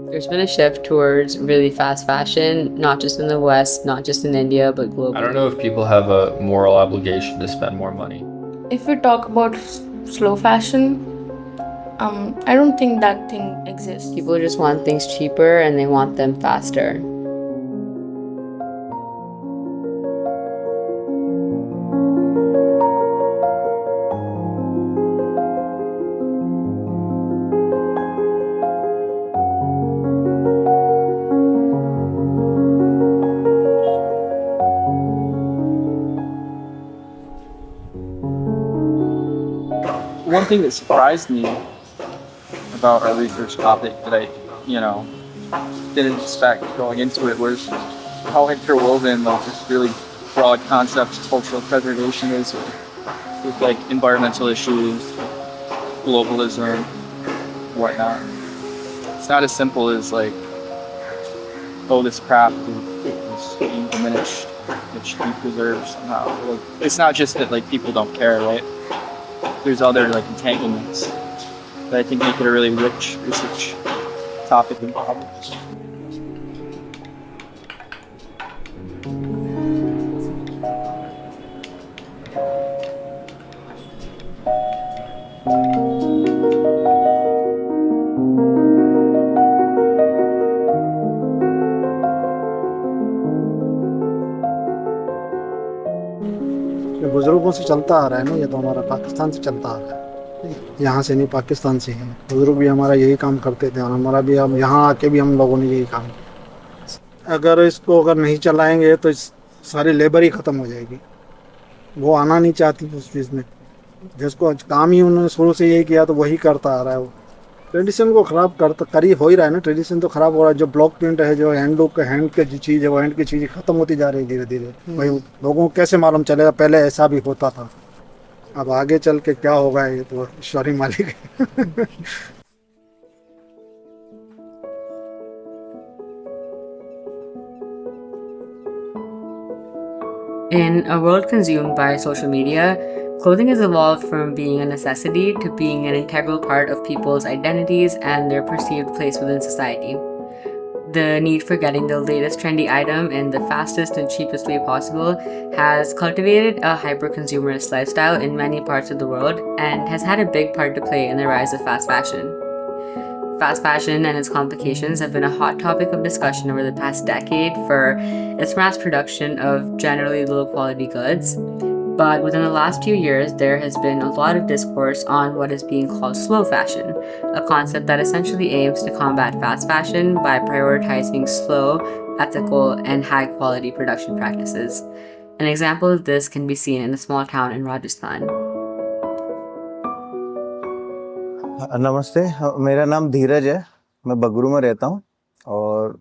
There's been a shift towards really fast fashion, not just in the West, not just in India, but globally. I don't know if people have a moral obligation to spend more money. If we talk about slow fashion, I don't think that thing exists. People just want things cheaper and they want them faster. One thing that surprised me about our research topic that I, didn't expect going into it was how interwoven like this really broad concept of cultural preservation is with like environmental issues, globalism, whatnot. It's not as simple as like, oh, this craft is being diminished, it should be preserved somehow. Like, it's not just that like people don't care, right? There's other like entanglements that I think make it a really rich research topic and problem. बुजुर्गों से चलता आ रहा है ना, ये तो हमारा पाकिस्तान से चलता आ रहा है, यहाँ से नहीं पाकिस्तान से है। बुजुर्ग भी हमारा यही काम करते थे और हमारा भी हम यहाँ आके भी हम लोगों ने यही काम किया। अगर इसको अगर नहीं चलाएंगे तो सारी लेबर ही ख़त्म हो जाएगी। वो आना नहीं चाहती उस चीज़ में, जिसको काम ही उन्होंने शुरू से यही किया तो वही करता आ रहा है। वो ट्रेडिशन को ख़राब कर ही हो ही रहा है ना, ट्रेडिशन तो ख़राब हो रहा है। जो ब्लॉक प्रिंट है, जो हैंड की जो चीज़ है, वो हैंड की चीज़ें ख़त्म होती जा रही है धीरे धीरे। भाई लोगों को कैसे मालूम चलेगा, पहले ऐसा भी होता था, अब आगे चल के क्या होगा ये तो ईश्वर ही मालिक है। In a world consumed by social media, clothing has evolved from being a necessity to being an integral part of people's identities and their perceived place within society. The need for getting the latest trendy item in the fastest and cheapest way possible has cultivated a hyper-consumerist lifestyle in many parts of the world and has had a big part to play in the rise of fast fashion. Fast fashion and its complications have been a hot topic of discussion over the past decade for its mass production of generally low-quality goods. But within the last few years, there has been a lot of discourse on what is being called slow fashion, a concept that essentially aims to combat fast fashion by prioritizing slow, ethical, and high-quality production practices. An example of this can be seen in a small town in Rajasthan. नमस्ते, मेरा नाम धीरज है। मैं बगरू में रहता हूँ और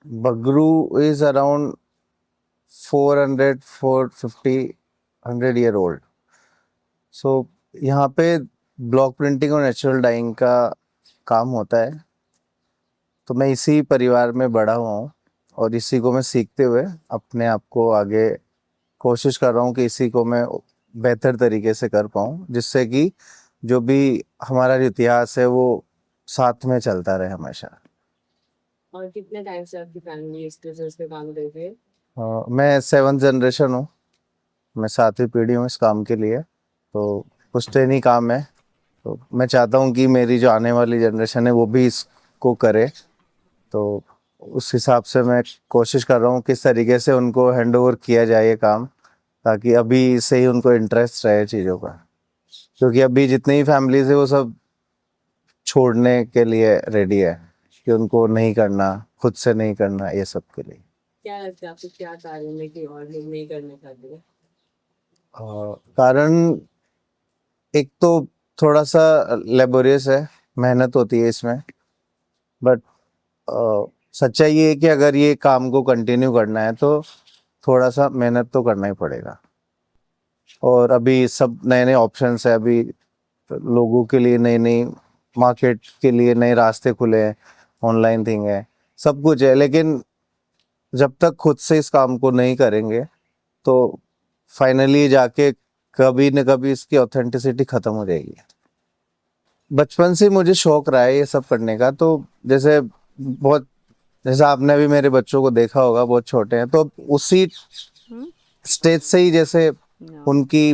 Bagru is around 400-450 year old. So यहाँ पे ब्लॉक प्रिंटिंग और नेचुरल डाइंग का काम होता है। तो मैं इसी परिवार में बड़ा हुआ हूँ और इसी को मैं सीखते हुए अपने आप को आगे कोशिश कर रहा हूँ कि इसी को मैं बेहतर तरीके से कर पाऊँ, जिससे कि जो भी हमारा इतिहास है वो साथ में चलता रहे हमेशा। और कितने टाइम से आपकी फैमिली इस बिजनेस में काम कर रही है? मैं 7th जनरेशन हूँ, मैं 7वीं पीढ़ी हूँ इस काम के लिए। तो पुश्तैनी काम है, तो मैं चाहता हूँ कि मेरी जो आने वाली जनरेशन है वो भी इसको करे। तो उस हिसाब से मैं कोशिश कर रहा हूँ किस तरीके से उनको हैंड ओवर किया जाए ये काम, ताकि अभी से ही उनको इंटरेस्ट रहे चीज़ों का। क्योंकि अभी जितनी ही फैमिलीज है वो सब छोड़ने के लिए रेडी है कि उनको नहीं करना, खुद से नहीं करना, ये सब के लिए। क्या लगता है आपको, क्या कारण है कि और लोग नहीं करने चाहते? कारण एक तो थोड़ा सा लेबोरियस है, मेहनत होती है इसमें। बट सच्चाई ये है कि अगर ये काम को कंटिन्यू करना है तो थोड़ा सा मेहनत तो करना ही पड़ेगा। और अभी सब नए नए ऑप्शंस है, अभी लोगों के लिए नई नई मार्केट के लिए नए रास्ते खुले हैं, ऑनलाइन थिंग है, सब कुछ है। लेकिन जब तक खुद से इस काम को नहीं करेंगे तो फाइनली जाके कभी न कभी इसकी ऑथेंटिसिटी ख़त्म हो जाएगी। बचपन से मुझे शौक रहा है ये सब करने का। तो जैसे बहुत, जैसे आपने भी मेरे बच्चों को देखा होगा, बहुत छोटे हैं, तो उसी स्टेज से ही जैसे उनकी,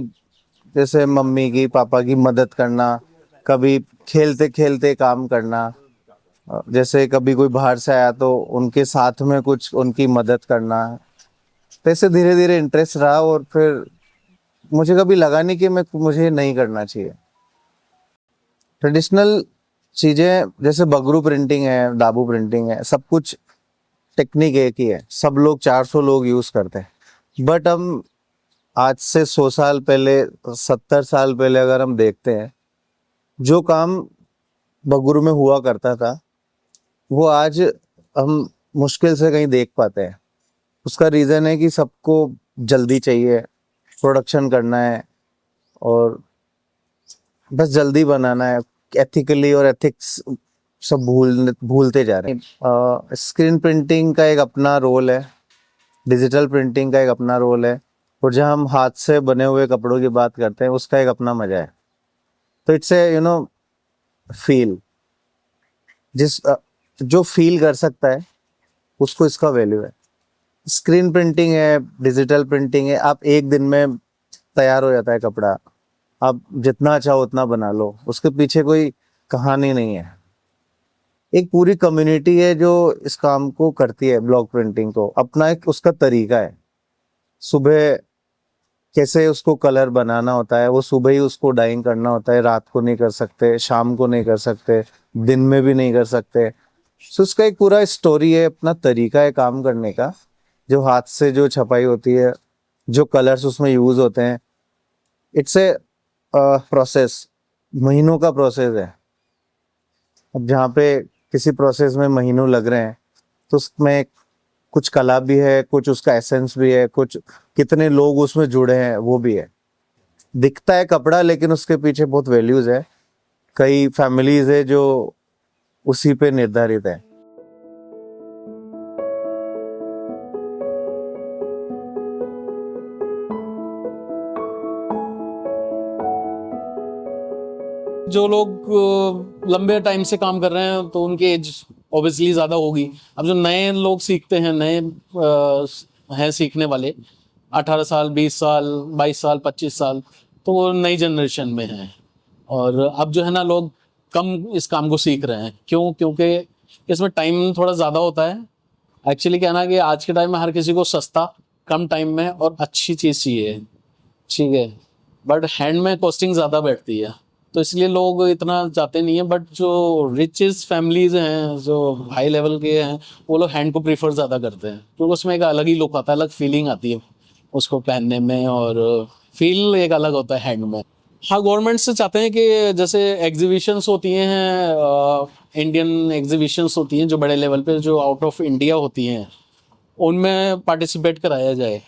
जैसे मम्मी की पापा की मदद करना, कभी खेलते खेलते काम करना, जैसे कभी कोई बाहर से आया तो उनके साथ में कुछ उनकी मदद करना, तो ऐसे धीरे धीरे इंटरेस्ट रहा और फिर मुझे कभी लगा नहीं कि मुझे नहीं करना चाहिए। ट्रेडिशनल चीजें जैसे बगरू प्रिंटिंग है, डाबू प्रिंटिंग है, सब कुछ टेक्निक एक ही है, सब लोग 400 लोग यूज करते हैं। बट हम आज से 100 साल पहले, 70 साल पहले अगर हम देखते हैं, जो काम बगरू में हुआ करता था वो आज हम मुश्किल से कहीं देख पाते हैं। उसका रीजन है कि सबको जल्दी चाहिए, प्रोडक्शन करना है और बस जल्दी बनाना है, एथिकली और एथिक्स सब भूलते जा रहे हैं। स्क्रीन प्रिंटिंग का एक अपना रोल है, डिजिटल प्रिंटिंग का एक अपना रोल है, और जहाँ हम हाथ से बने हुए कपड़ों की बात करते हैं उसका एक अपना मजा है। तो इट्स ए फील, जो फील कर सकता है उसको इसका वैल्यू है। स्क्रीन प्रिंटिंग है, डिजिटल प्रिंटिंग है, आप एक दिन में तैयार हो जाता है कपड़ा, आप जितना चाहो उतना बना लो, उसके पीछे कोई कहानी नहीं है। एक पूरी कम्युनिटी है जो इस काम को करती है, ब्लॉक प्रिंटिंग को, अपना एक उसका तरीका है। सुबह कैसे उसको कलर बनाना होता है, वो सुबह ही उसको डाइंग करना होता है, रात को नहीं कर सकते, शाम को नहीं कर सकते, दिन में भी नहीं कर सकते। सो उसका एक पूरा स्टोरी है, अपना तरीका है काम करने का, जो हाथ से जो छपाई होती है, जो कलर्स उसमें यूज होते हैं, इट्स ए प्रोसेस, महीनों का प्रोसेस है। अब जहाँ पे किसी प्रोसेस में महीनों लग रहे हैं तो उसमें कुछ कला भी है, कुछ उसका एसेंस भी है, कुछ कितने लोग उसमें जुड़े हैं वो भी है। दिखता है कपड़ा लेकिन उसके पीछे बहुत वैल्यूज है, कई फैमिलीज है जो उसी पे निर्धारित है। जो लोग लंबे टाइम से काम कर रहे हैं तो उनकी एज ऑब्वियसली ज़्यादा होगी। अब जो नए लोग सीखते हैं, नए हैं सीखने वाले, 18 साल, 20 साल, 22 साल, 25 साल, तो वो नई जनरेशन में हैं। और अब जो है ना, लोग कम इस काम को सीख रहे हैं। क्यों? क्योंकि इसमें टाइम थोड़ा ज़्यादा होता है। एक्चुअली क्या ना कि आज के टाइम में हर किसी को सस्ता, कम टाइम में और अच्छी चीज़ चाहिए, ठीक है। बट हैंड में कॉस्टिंग ज़्यादा बैठती है, तो इसलिए लोग इतना जाते नहीं है। बट जो रिचेस फैमिलीज हैं, जो हाई लेवल के हैं, वो लोग हैंड को प्रीफर ज़्यादा करते हैं, क्योंकि उसमें एक अलग ही लुक आता है, अलग फीलिंग आती है उसको पहनने में, और फील एक अलग होता है हैंड में। हाँ, गवर्नमेंट से चाहते हैं कि जैसे एग्जीबिशंस होती हैं, इंडियन एग्जीबिशंस होती हैं जो बड़े लेवल पे, जो आउट ऑफ इंडिया होती हैं, उनमें पार्टिसिपेट कराया जाए,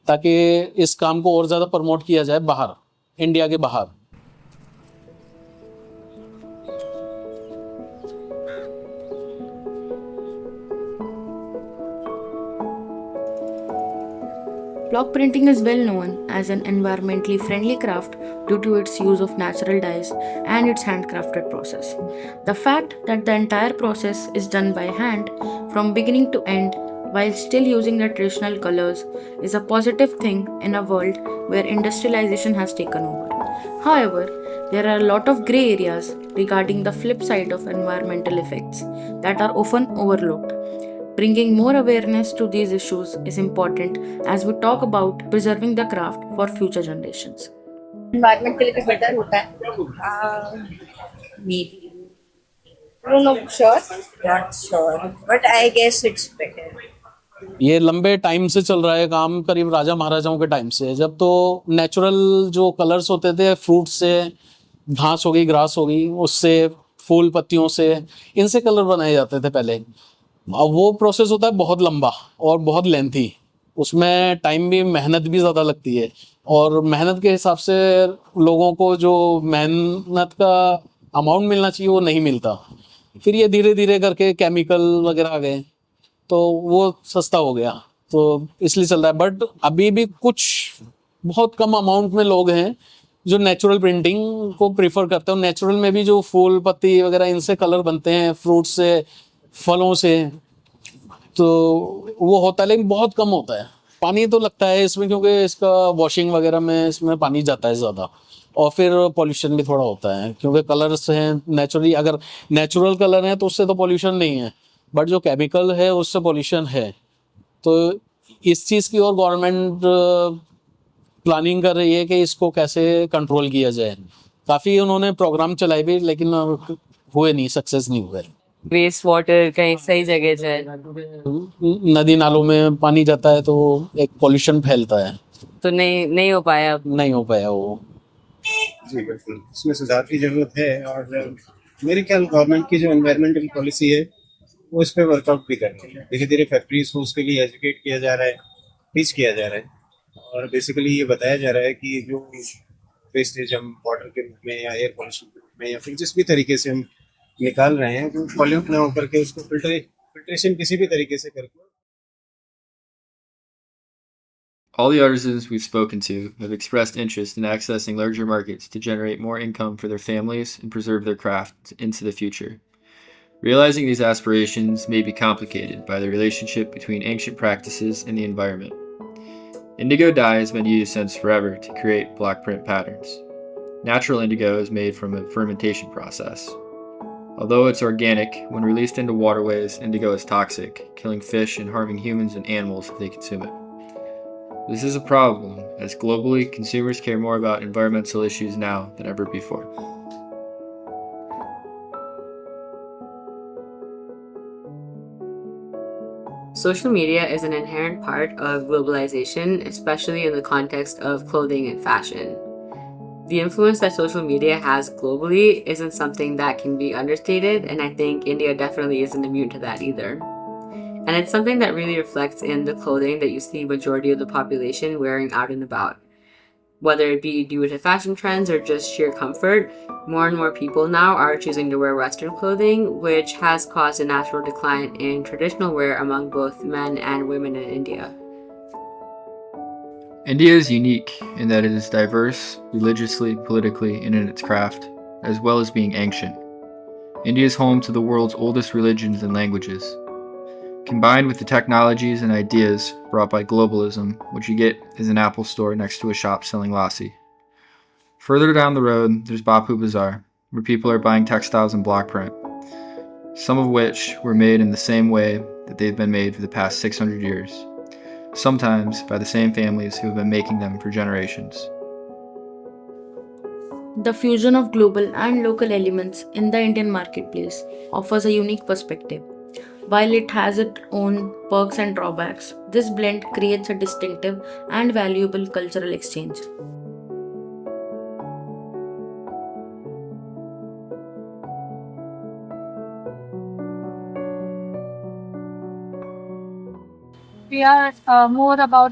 ताकि इस काम को और ज़्यादा प्रमोट किया जाए बाहर, इंडिया के बाहर। Block printing is well known as an environmentally friendly craft due to its use of natural dyes and its handcrafted process. The fact that the entire process is done by hand from beginning to end while still using the traditional colors is a positive thing in a world where industrialization has taken over. However, there are a lot of grey areas regarding the flip side of environmental effects that are often overlooked. Bringing more awareness to these issues is important as we talk about preserving the craft for future generations. Environment के लिए better होता है maybe not sure but I guess it's better. ये लंबे time से चल रहा है काम, करीब राजा महाराजाओं के टाइम से, जब तो नेचुरल जो कलर्स होते थे, फ्रूट से, घास हो गई, ग्रास हो गई, उससे, फूल पत्तियों से, इनसे कलर बनाए जाते थे पहले। अब वो प्रोसेस होता है बहुत लंबा और बहुत लेंथी, उसमें टाइम भी, मेहनत भी ज़्यादा लगती है, और मेहनत के हिसाब से लोगों को जो मेहनत का अमाउंट मिलना चाहिए वो नहीं मिलता। फिर ये धीरे धीरे करके केमिकल वगैरह आ गए तो वो सस्ता हो गया, तो इसलिए चल रहा है। बट अभी भी कुछ बहुत कम अमाउंट में लोग हैं जो नेचुरल प्रिंटिंग को प्रीफर करते हैं। नेचुरल में भी जो फूल पत्ती वगैरह, इनसे कलर बनते हैं, फ्रूट से, फलों से, तो वो होता है, लेकिन बहुत कम होता है। पानी तो लगता है इसमें, क्योंकि इसका वॉशिंग वगैरह में इसमें पानी जाता है ज़्यादा, और फिर पॉल्यूशन भी थोड़ा होता है, क्योंकि कलर्स हैं नेचुरली। अगर नेचुरल कलर है तो उससे तो पॉल्यूशन नहीं है, बट जो केमिकल है उससे पॉल्यूशन है। तो इस चीज़ की और गवर्नमेंट प्लानिंग कर रही है कि इसको कैसे कंट्रोल किया जाए। काफ़ी उन्होंने प्रोग्राम चलाए भी, लेकिन हुए नहीं, सक्सेस नहीं हुए। वेस्ट वाटर कहीं सही जगह जाए। नदी नालों में पानी जाता है तो एक पॉल्यूशन फैलता है, तो नहीं हो पाया। नहीं हो पाया वो। जी बिल्कुल, इसमें सुधार की जरूरत है, और मेरे ख्याल गवर्नमेंट की जो एनवायरमेंटल पॉलिसी है वो इस पे वर्कआउट भी कर रही है। धीरे धीरे फैक्ट्रीज को उसके लिए एजुकेट किया जा रहा है, टीच किया जा रहा है, और बेसिकली ये बताया जा रहा है कि जो वेस्टेज हम वाटर के रूप में या एयर पॉल्यूशन के रूप में या फिर जिस भी तरीके से हम निकाल रहे हैं, वो पॉल्यूट ना होकर के उसको फिल्ट्रेशन किसी भी तरीके से करके। All the artisans we've spoken to have expressed interest in accessing larger markets to generate more income for their families and preserve their craft into the future. Realizing these aspirations may be complicated by the relationship between ancient practices and the environment. Indigo dye has been used since forever to create block print patterns. Natural indigo is made from a fermentation process. Although it's organic, when released into waterways, indigo is toxic, killing fish and harming humans and animals if they consume it. This is a problem, as globally, consumers care more about environmental issues now than ever before. Social media is an inherent part of globalization, especially in the context of clothing and fashion. The influence that social media has globally isn't something that can be understated, and I think India definitely isn't immune to that either. And it's something that really reflects in the clothing that you see majority of the population wearing out and about. Whether it be due to fashion trends or just sheer comfort, more and more people now are choosing to wear Western clothing, which has caused a natural decline in traditional wear among both men and women in India. India is unique in that it is diverse religiously, politically, and in its craft, as well as being ancient. India is home to the world's oldest religions and languages. Combined with the technologies and ideas brought by globalism, what you get is an Apple store next to a shop selling lassi. Further down the road, there's Bapu Bazaar, where people are buying textiles in block print, some of which were made in the same way that they've been made for the past 600 years, sometimes by the same families who have been making them for generations. The fusion of global and local elements in the Indian marketplace offers a unique perspective. While it has its own perks and drawbacks, this blend creates a distinctive and valuable cultural exchange. We are more about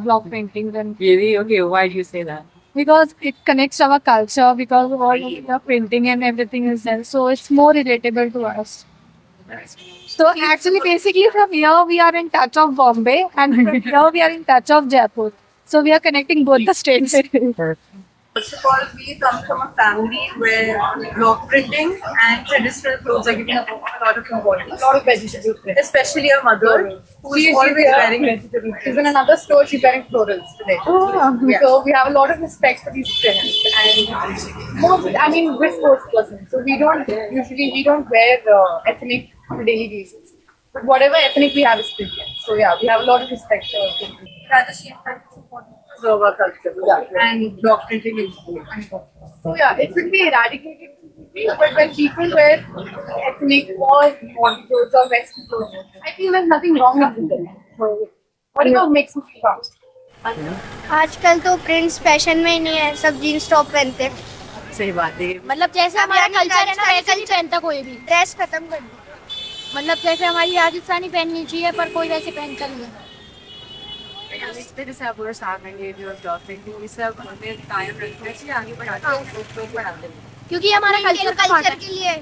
block painting than Really? Okay, why do you say that? because it connects our culture, because all of the printing and everything is there, so it's more relatable to us. So actually, basically from here we are in touch of Bombay, and from here we are in touch of Jaipur. So we are connecting both the states. First of all, we come from a family where block printing and traditional clothes are given a lot of importance. A lot of vegetable print. Especially our mother, who is always wearing vegetable She's print. in another store, she's wearing florals today. Yeah. So we have a lot of respect for these prints, and most, I mean, we're sports persons, so we don't wear ethnic on a daily basis. But whatever ethnic we have is printed. So yeah, we have a lot of respect for it. At the same time, it's important to preserve our culture. And block printing is important. So yeah, it should be eradicated. But when people wear ethnic or modern clothes or western clothes, I feel there's nothing wrong with it. So whatever makes me feel proud. आजकल तो prints fashion में ही नहीं है, सब jeans top पहनते हैं। सही बात है। मतलब जैसे हमारा कल्चर है ना, वैसे नहीं पहनता कोई भी। ड्रेस खत्म कर दो। मतलब जैसे हमारी राजस्थानी पहननी चाहिए, पर कोई वैसे पहनता नहीं है। जैसे आप लोग सामने जो ब्लॉग पेंटिंग ये सब हमें कायम रखना चाहिए, आगे बढ़ाते हैं, बढ़ाते हैं। क्योंकि हमारा कल्चर के लिए